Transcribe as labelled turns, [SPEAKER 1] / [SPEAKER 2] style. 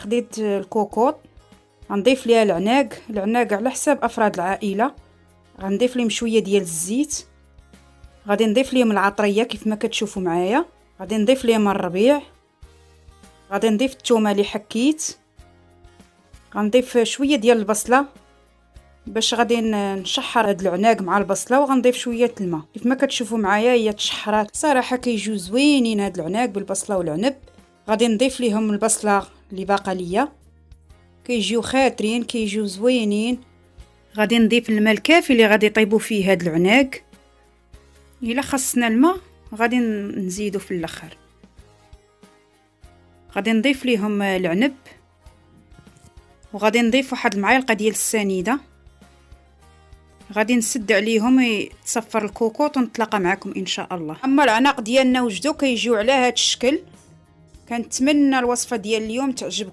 [SPEAKER 1] خديت الكوكوط، غنضيف ليها العناق على حساب افراد العائله. غنضيف لهم شويه ديال الزيت، غادي نضيف لهم العطريه كيف ما كتشوفوا معايا، غادي نضيف لهم الربيع، غادي نضيف الثومه اللي حكيت، غنضيف شويه ديال البصله باش غادي نشحر هاد العناق مع البصله، وغنضيف شويه الماء. كيف ما كتشوفوا معايا هي تشحرات صراحه كيجيو زوينين هاد العناق بالبصله والعنب. غادي نضيف ليهم البصله اللي باقا ليا، كيجيو خاترين كيجيو زوينين. غادي نضيف الماء الكافي اللي غادي يطيبوا فيه هاد العناق. الا خصنا الماء غادي نزيدو في الاخر. غادي نضيف ليهم العنب، وغادي نضيف واحد المعلقه ديال السنيده. غادي نسد عليهم يتصفر الكوكوط ونتلاقى معكم ان شاء الله. اما العناق ديالنا وجدوا كيجيو على هاد الشكل. كنتمنى الوصفه ديال اليوم تعجبكم.